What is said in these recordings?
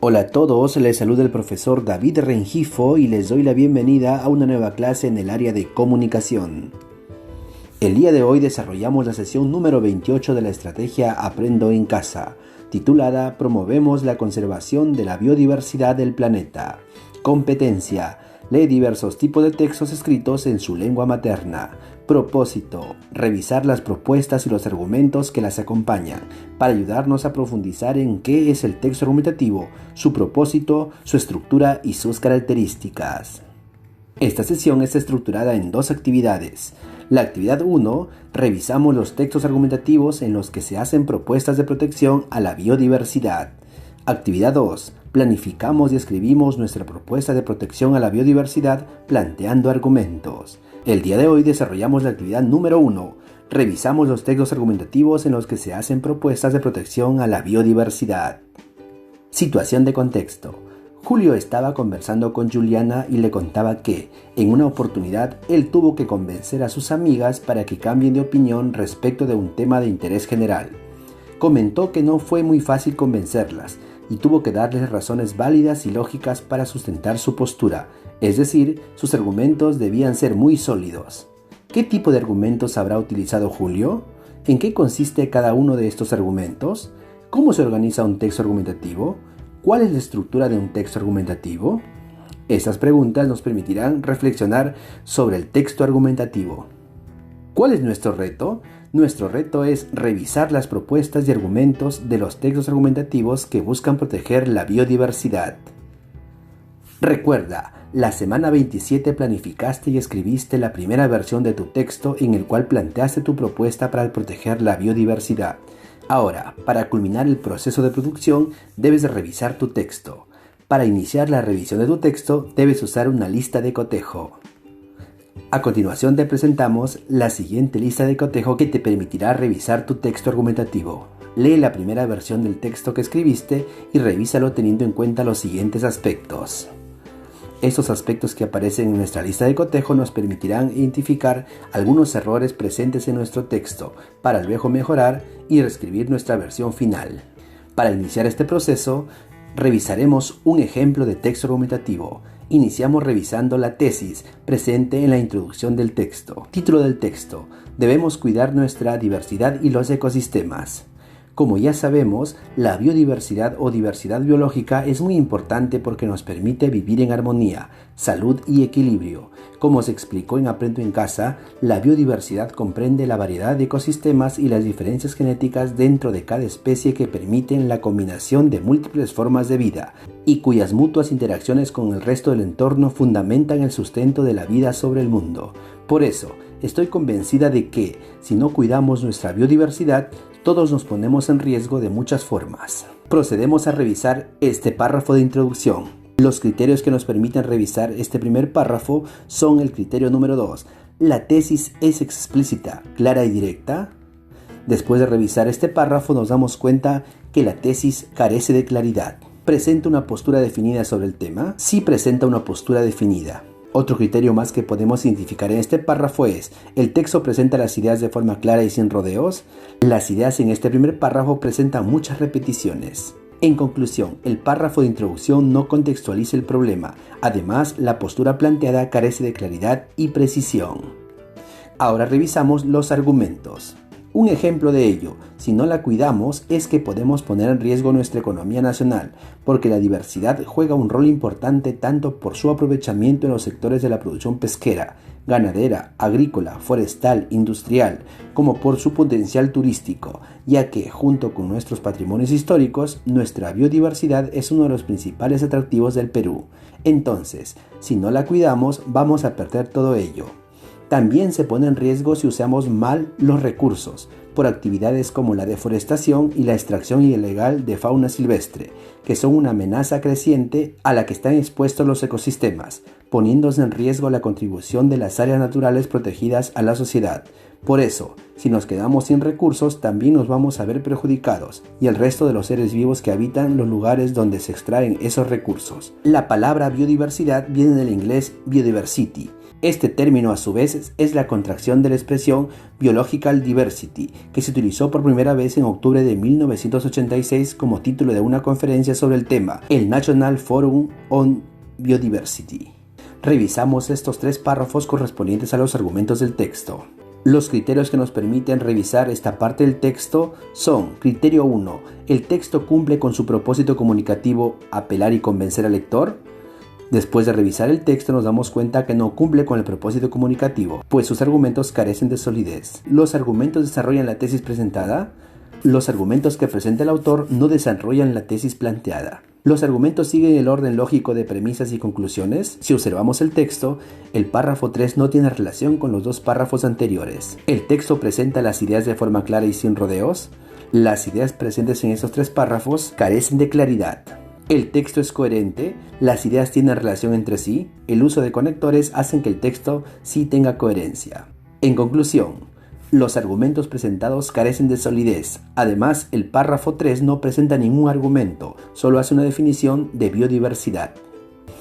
Hola a todos, les saluda el profesor David Rengifo y les doy la bienvenida a una nueva clase en el área de comunicación. El día de hoy desarrollamos la sesión número 28 de la estrategia Aprendo en Casa, titulada Promovemos la conservación de la biodiversidad del planeta. Competencia: lee diversos tipos de textos escritos en su lengua materna. Propósito: revisar las propuestas y los argumentos que las acompañan, para ayudarnos a profundizar en qué es el texto argumentativo, su propósito, su estructura y sus características. Esta sesión está estructurada en dos actividades. La actividad 1, revisamos los textos argumentativos en los que se hacen propuestas de protección a la biodiversidad. Actividad 2, planificamos y escribimos nuestra propuesta de protección a la biodiversidad planteando argumentos. El día de hoy desarrollamos la actividad número 1, revisamos los textos argumentativos en los que se hacen propuestas de protección a la biodiversidad. Situación de contexto. Julio estaba conversando con Juliana y le contaba que, en una oportunidad, él tuvo que convencer a sus amigas para que cambien de opinión respecto de un tema de interés general. Comentó que no fue muy fácil convencerlas y tuvo que darles razones válidas y lógicas para sustentar su postura, es decir, sus argumentos debían ser muy sólidos. ¿Qué tipo de argumentos habrá utilizado Julio? ¿En qué consiste cada uno de estos argumentos? ¿Cómo se organiza un texto argumentativo? ¿Cuál es la estructura de un texto argumentativo? Estas preguntas nos permitirán reflexionar sobre el texto argumentativo. ¿Cuál es nuestro reto? Nuestro reto es revisar las propuestas y argumentos de los textos argumentativos que buscan proteger la biodiversidad. Recuerda, la semana 27 planificaste y escribiste la primera versión de tu texto en el cual planteaste tu propuesta para proteger la biodiversidad. Ahora, para culminar el proceso de producción, debes revisar tu texto. Para iniciar la revisión de tu texto, debes usar una lista de cotejo. A continuación te presentamos la siguiente lista de cotejo que te permitirá revisar tu texto argumentativo. Lee la primera versión del texto que escribiste y revísalo teniendo en cuenta los siguientes aspectos. Estos aspectos que aparecen en nuestra lista de cotejo nos permitirán identificar algunos errores presentes en nuestro texto para luego mejorar y reescribir nuestra versión final. Para iniciar este proceso, revisaremos un ejemplo de texto argumentativo. Iniciamos revisando la tesis presente en la introducción del texto. Título del texto: Debemos cuidar nuestra diversidad y los ecosistemas. Como ya sabemos, la biodiversidad o diversidad biológica es muy importante porque nos permite vivir en armonía, salud y equilibrio. Como se explicó en Aprendo en Casa, la biodiversidad comprende la variedad de ecosistemas y las diferencias genéticas dentro de cada especie que permiten la combinación de múltiples formas de vida y cuyas mutuas interacciones con el resto del entorno fundamentan el sustento de la vida sobre el mundo. Por eso, estoy convencida de que, si no cuidamos nuestra biodiversidad, todos nos ponemos en riesgo de muchas formas. Procedemos a revisar este párrafo de introducción. Los criterios que nos permiten revisar este primer párrafo son el criterio número 2. ¿La tesis es explícita, clara y directa? Después de revisar este párrafo nos damos cuenta que la tesis carece de claridad. ¿Presenta una postura definida sobre el tema? Sí presenta una postura definida. Otro criterio más que podemos identificar en este párrafo es: ¿el texto presenta las ideas de forma clara y sin rodeos? Las ideas en este primer párrafo presentan muchas repeticiones. En conclusión, el párrafo de introducción no contextualiza el problema. Además, la postura planteada carece de claridad y precisión. Ahora revisamos los argumentos. Un ejemplo de ello, si no la cuidamos, es que podemos poner en riesgo nuestra economía nacional, porque la diversidad juega un rol importante tanto por su aprovechamiento en los sectores de la producción pesquera, ganadera, agrícola, forestal, industrial, como por su potencial turístico, ya que, junto con nuestros patrimonios históricos, nuestra biodiversidad es uno de los principales atractivos del Perú. Entonces, si no la cuidamos, vamos a perder todo ello. También se pone en riesgo si usamos mal los recursos, por actividades como la deforestación y la extracción ilegal de fauna silvestre, que son una amenaza creciente a la que están expuestos los ecosistemas, poniéndose en riesgo la contribución de las áreas naturales protegidas a la sociedad. Por eso, si nos quedamos sin recursos, también nos vamos a ver perjudicados, y el resto de los seres vivos que habitan los lugares donde se extraen esos recursos. La palabra biodiversidad viene del inglés biodiversity, Este término a su vez es la contracción de la expresión Biological Diversity, que se utilizó por primera vez en octubre de 1986 como título de una conferencia sobre el tema, el National Forum on Biodiversity. Revisamos estos 3 párrafos correspondientes a los argumentos del texto. Los criterios que nos permiten revisar esta parte del texto son: criterio 1. ¿El texto cumple con su propósito comunicativo, apelar y convencer al lector? Después de revisar el texto nos damos cuenta que no cumple con el propósito comunicativo, pues sus argumentos carecen de solidez. ¿Los argumentos desarrollan la tesis presentada? Los argumentos que presenta el autor no desarrollan la tesis planteada. ¿Los argumentos siguen el orden lógico de premisas y conclusiones? Si observamos el texto, el párrafo 3 no tiene relación con los 2 párrafos anteriores. ¿El texto presenta las ideas de forma clara y sin rodeos? Las ideas presentes en estos 3 párrafos carecen de claridad. ¿El texto es coherente? ¿Las ideas tienen relación entre sí? El uso de conectores hacen que el texto sí tenga coherencia. En conclusión, los argumentos presentados carecen de solidez. Además, el párrafo 3 no presenta ningún argumento, solo hace una definición de biodiversidad.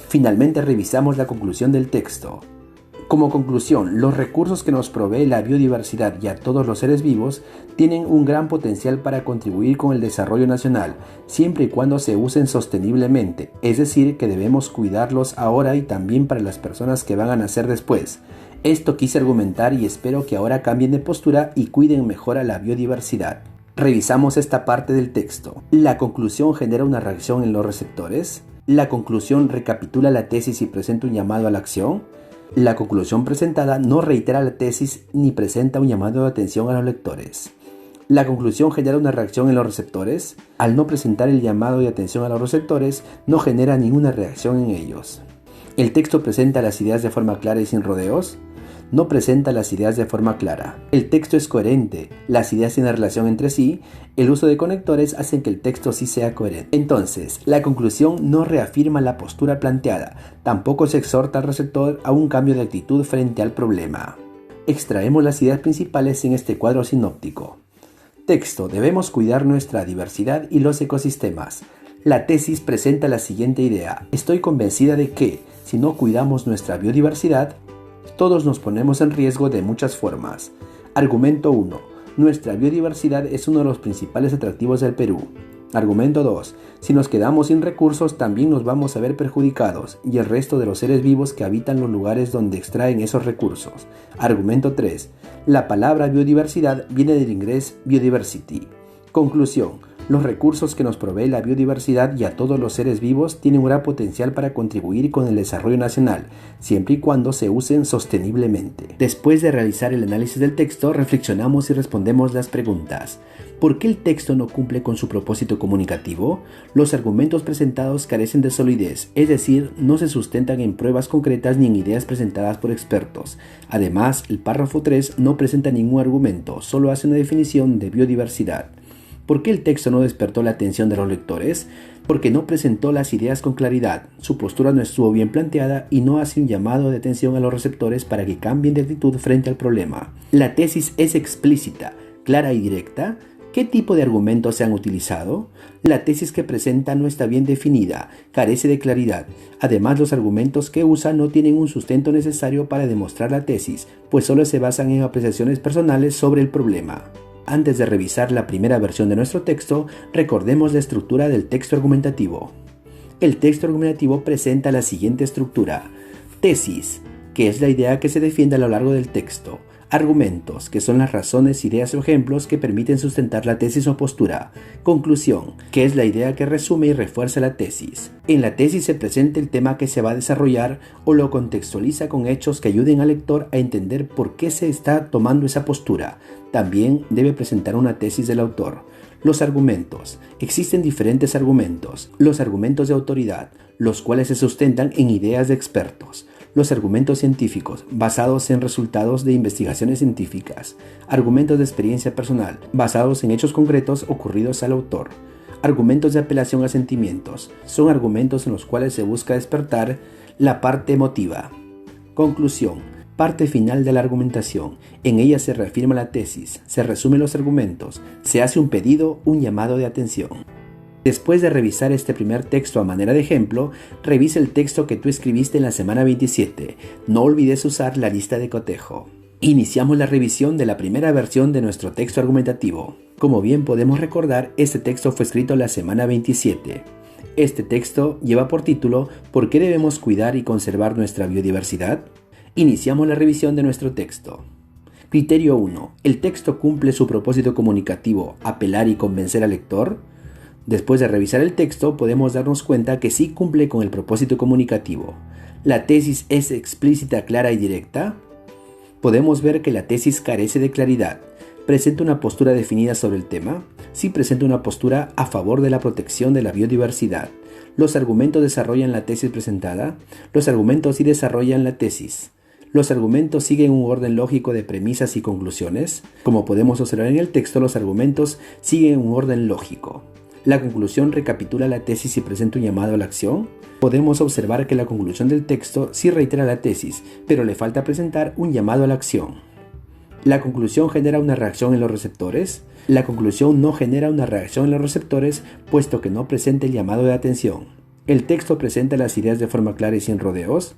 Finalmente, revisamos la conclusión del texto. Como conclusión, los recursos que nos provee la biodiversidad y a todos los seres vivos tienen un gran potencial para contribuir con el desarrollo nacional, siempre y cuando se usen sosteniblemente, es decir, que debemos cuidarlos ahora y también para las personas que van a nacer después. Esto quise argumentar y espero que ahora cambien de postura y cuiden mejor a la biodiversidad. Revisamos esta parte del texto. ¿La conclusión genera una reacción en los receptores? ¿La conclusión recapitula la tesis y presenta un llamado a la acción? La conclusión presentada no reitera la tesis ni presenta un llamado de atención a los lectores. ¿La conclusión genera una reacción en los receptores? Al no presentar el llamado de atención a los receptores, no genera ninguna reacción en ellos. ¿El texto presenta las ideas de forma clara y sin rodeos? No presenta las ideas de forma clara. El texto es coherente, las ideas tienen relación entre sí, el uso de conectores hace que el texto sí sea coherente. Entonces, la conclusión no reafirma la postura planteada, tampoco se exhorta al receptor a un cambio de actitud frente al problema. Extraemos las ideas principales en este cuadro sinóptico. Texto: debemos cuidar nuestra diversidad y los ecosistemas. La tesis presenta la siguiente idea: estoy convencida de que, si no cuidamos nuestra biodiversidad, todos nos ponemos en riesgo de muchas formas. Argumento 1. Nuestra biodiversidad es uno de los principales atractivos del Perú. Argumento 2. Si nos quedamos sin recursos, también nos vamos a ver perjudicados y el resto de los seres vivos que habitan los lugares donde extraen esos recursos. Argumento 3. La palabra biodiversidad viene del inglés biodiversity. Conclusión: los recursos que nos provee la biodiversidad y a todos los seres vivos tienen un gran potencial para contribuir con el desarrollo nacional, siempre y cuando se usen sosteniblemente. Después de realizar el análisis del texto, reflexionamos y respondemos las preguntas. ¿Por qué el texto no cumple con su propósito comunicativo? Los argumentos presentados carecen de solidez, es decir, no se sustentan en pruebas concretas ni en ideas presentadas por expertos. Además, el párrafo 3 no presenta ningún argumento, solo hace una definición de biodiversidad. ¿Por qué el texto no despertó la atención de los lectores? Porque no presentó las ideas con claridad, su postura no estuvo bien planteada y no hace un llamado de atención a los receptores para que cambien de actitud frente al problema. La tesis es explícita, clara y directa. ¿Qué tipo de argumentos se han utilizado? La tesis que presenta no está bien definida, carece de claridad. Además, los argumentos que usa no tienen un sustento necesario para demostrar la tesis, pues solo se basan en apreciaciones personales sobre el problema. Antes de revisar la primera versión de nuestro texto, recordemos la estructura del texto argumentativo. El texto argumentativo presenta la siguiente estructura: tesis, que es la idea que se defiende a lo largo del texto; argumentos, que son las razones, ideas o ejemplos que permiten sustentar la tesis o postura; conclusión, que es la idea que resume y refuerza la tesis. En la tesis se presenta el tema que se va a desarrollar o lo contextualiza con hechos que ayuden al lector a entender por qué se está tomando esa postura. También debe presentar una tesis del autor. Los argumentos. Existen diferentes argumentos. Los argumentos de autoridad, los cuales se sustentan en ideas de expertos. Los argumentos científicos, basados en resultados de investigaciones científicas. Argumentos de experiencia personal, basados en hechos concretos ocurridos al autor. Argumentos de apelación a sentimientos. Son argumentos en los cuales se busca despertar la parte emotiva. Conclusión. Parte final de la argumentación. En ella se reafirma la tesis, se resumen los argumentos, se hace un pedido, un llamado de atención. Después de revisar este primer texto a manera de ejemplo, revisa el texto que tú escribiste en la semana 27. No olvides usar la lista de cotejo. Iniciamos la revisión de la primera versión de nuestro texto argumentativo. Como bien podemos recordar, este texto fue escrito la semana 27. Este texto lleva por título ¿Por qué debemos cuidar y conservar nuestra biodiversidad? Iniciamos la revisión de nuestro texto. Criterio 1. ¿El texto cumple su propósito comunicativo, apelar y convencer al lector? Después de revisar el texto, podemos darnos cuenta que sí cumple con el propósito comunicativo. ¿La tesis es explícita, clara y directa? Podemos ver que la tesis carece de claridad. ¿Presenta una postura definida sobre el tema? Sí presenta una postura a favor de la protección de la biodiversidad. ¿Los argumentos desarrollan la tesis presentada? Los argumentos sí desarrollan la tesis. ¿Los argumentos siguen un orden lógico de premisas y conclusiones? Como podemos observar en el texto, los argumentos siguen un orden lógico. ¿La conclusión recapitula la tesis y presenta un llamado a la acción? Podemos observar que la conclusión del texto sí reitera la tesis, pero le falta presentar un llamado a la acción. ¿La conclusión genera una reacción en los receptores? La conclusión no genera una reacción en los receptores, puesto que no presenta el llamado de atención. ¿El texto presenta las ideas de forma clara y sin rodeos?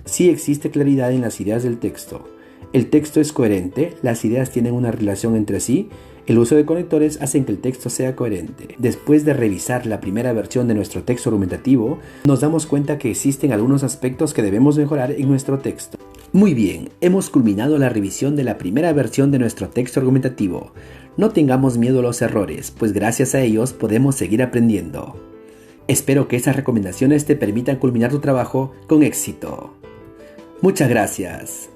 Sí existe claridad en las ideas del texto. El texto es coherente, las ideas tienen una relación entre sí. El uso de conectores hace que el texto sea coherente. Después de revisar la primera versión de nuestro texto argumentativo, nos damos cuenta que existen algunos aspectos que debemos mejorar en nuestro texto. Muy bien, hemos culminado la revisión de la primera versión de nuestro texto argumentativo. No tengamos miedo a los errores, pues gracias a ellos podemos seguir aprendiendo. Espero que esas recomendaciones te permitan culminar tu trabajo con éxito. Muchas gracias.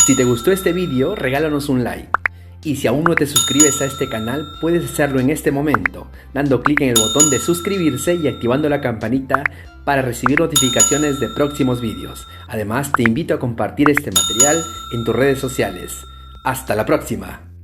Si te gustó este vídeo, regálanos un like. Y si aún no te suscribes a este canal, puedes hacerlo en este momento, dando clic en el botón de suscribirse y activando la campanita para recibir notificaciones de próximos vídeos. Además, te invito a compartir este material en tus redes sociales. ¡Hasta la próxima!